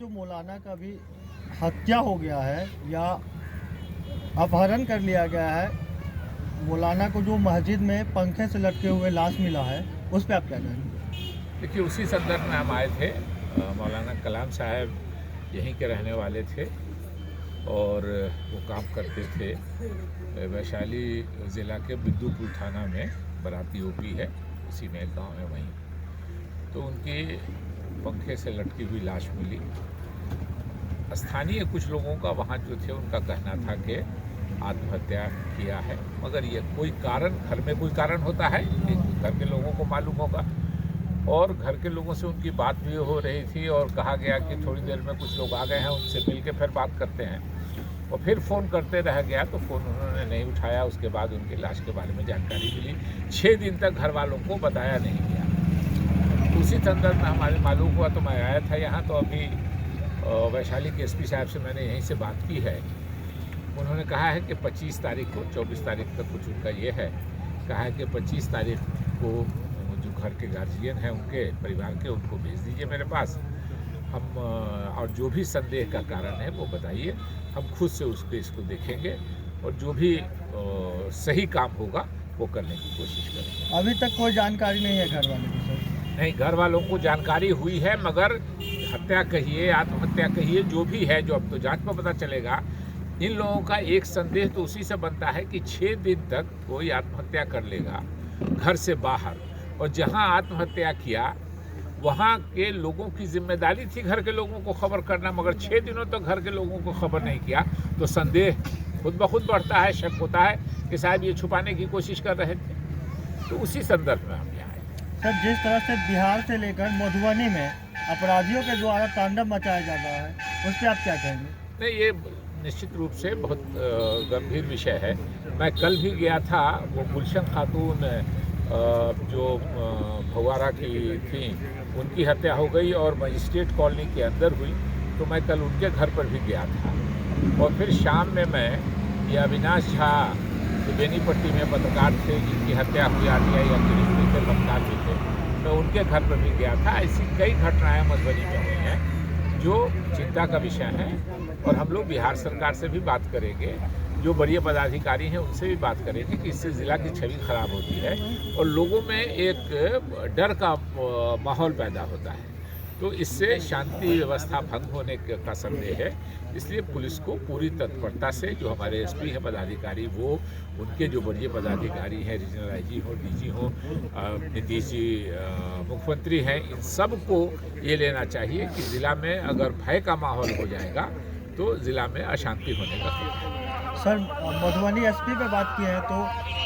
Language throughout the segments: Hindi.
जो मौलाना का भी हत्या हो गया है या अपहरण कर लिया गया है, मौलाना को जो मस्जिद में पंखे से लटके हुए लाश मिला है, उस पर आप क्या कहेंगे? देखिए, उसी संदर्भ में हम आए थे। मौलाना कलाम साहब यहीं के रहने वाले थे और वो काम करते थे वैशाली ज़िला के बिद्दुपुर थाना में। बराती ओपी है, उसी में एक गाँव है वहीं। तो उनके पंखे से लटकी हुई लाश मिली। स्थानीय कुछ लोगों का वहाँ जो थे उनका कहना था कि आत्महत्या किया है, मगर ये कोई कारण, घर में कोई कारण होता है, घर के लोगों को मालूम होगा। और घर के लोगों से उनकी बात भी हो रही थी और कहा गया कि थोड़ी देर में कुछ लोग आ गए हैं, उनसे मिल के फिर बात करते हैं। और फिर फ़ोन करते रह गया तो फ़ोन उन्होंने नहीं उठाया। उसके बाद उनकी लाश के बारे में जानकारी मिली। 6 दिन तक घर वालों को बताया नहीं गया। उसी संदर्भ में हमारे मालूम हुआ तो मैं आया था यहाँ। तो अभी वैशाली के एसपी साहब से मैंने यहीं से बात की है। उन्होंने कहा है कि 25 तारीख को, 24 तारीख तक कुछ उनका ये है, कहा है कि 25 तारीख को जो घर के गार्जियन हैं उनके परिवार के, उनको भेज दीजिए मेरे पास। हम और जो भी संदेह का कारण है वो बताइए, हम खुद से इसको देखेंगे और जो भी सही काम होगा वो करने की कोशिश करेंगे। अभी तक कोई जानकारी नहीं है घर वाले की सर? नहीं, घर वालों को जानकारी हुई है, मगर हत्या कहिए, आत्महत्या कहिए, जो भी है, जो अब तो जांच में पता चलेगा। इन लोगों का एक संदेह तो उसी से बनता है कि 6 दिन तक कोई आत्महत्या कर लेगा घर से बाहर, और जहां आत्महत्या किया वहां के लोगों की जिम्मेदारी थी घर के लोगों को खबर करना, मगर 6 दिनों तक घर के लोगों को खबर नहीं किया। तो संदेह खुद ब खुद बढ़ता है, शक होता है कि शायद ये छुपाने की कोशिश कर रहे थे। तो उसी संदर्भ में हम यहाँ आए। सर, जिस तरह से बिहार से लेकर मधुबनी में अपराधियों के द्वारा तांडव मचाया जा रहा है, उस पर आप क्या कहेंगे? नहीं, ये निश्चित रूप से बहुत गंभीर विषय है। मैं कल भी गया था, वो गुलशन खातून जो फव्वारा की थी, उनकी हत्या हो गई और मजिस्ट्रेट कॉलोनी के अंदर हुई। तो मैं कल उनके घर पर भी गया था। और फिर शाम में मैं ये अविनाश झा जो बेनीपट्टी में पत्रकार थे, जिनकी हत्या हुई RTI एक्टिविस्ट के पत्रकार भी थे, मैं उनके घर पर भी गया था। ऐसी कई घटनाएं मधुबनी में हुई हैं जो चिंता का विषय है। और हम लोग बिहार सरकार से भी बात करेंगे, जो बड़े पदाधिकारी हैं उनसे भी बात करेंगे कि इससे ज़िला की छवि खराब होती है और लोगों में एक डर का माहौल पैदा होता है। तो इससे शांति व्यवस्था भंग होने का संदेह है। इसलिए पुलिस को पूरी तत्परता से, जो हमारे SP हैं पदाधिकारी, वो उनके जो बड़े पदाधिकारी हैं, रीजनल IG हो, DG हो, नीतीश जी मुख्यमंत्री हैं, इन सब को ये लेना चाहिए कि ज़िला में अगर भय का माहौल हो जाएगा तो ज़िला में अशांति होने का खतरा है। सर, मधुबनी SP पे बात की है तो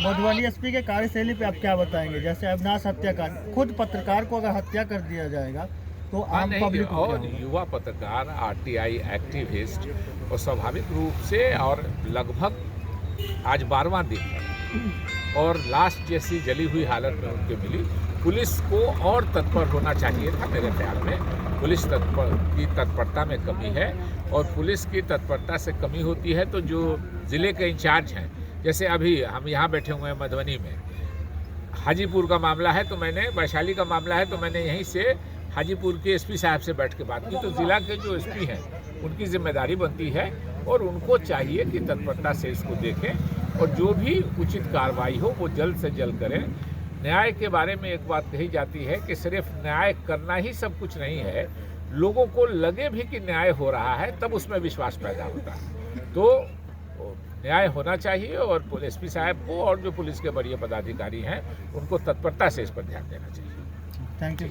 मधुबनी SP के कार्यशैली पे आप क्या बताएंगे? जैसे अविनाश हत्याकांड, खुद पत्रकार को अगर हत्या कर दिया जाएगा तो आम पब्लिक को क्या और होगा? युवा पत्रकार, RTI एक्टिविस्ट, और स्वाभाविक रूप से, और लगभग आज 12वां दिन है और लाश जैसी जली हुई हालत में उनके मिली। पुलिस को और तत्पर होना चाहिए था मेरे ख्याल में। पुलिस की तत्परता में कमी है, और पुलिस की तत्परता से कमी होती है तो जो ज़िले के इंचार्ज हैं, जैसे अभी हम यहाँ बैठे हुए हैं मधुबनी में, हाजीपुर का मामला है तो मैंने, वैशाली का मामला है तो मैंने यहीं से हाजीपुर के SP साहब से बैठ के बात की। तो ज़िला के जो SP हैं उनकी जिम्मेदारी बनती है और उनको चाहिए कि तत्परता से इसको देखें और जो भी उचित कार्रवाई हो वो जल्द से जल्द करें। न्याय के बारे में एक बात कही जाती है कि सिर्फ न्याय करना ही सब कुछ नहीं है, लोगों को लगे भी कि न्याय हो रहा है, तब उसमें विश्वास पैदा होता है। तो न्याय होना चाहिए और SP साहब को और जो पुलिस के बड़े पदाधिकारी हैं उनको तत्परता से इस पर ध्यान देना चाहिए। Thank you.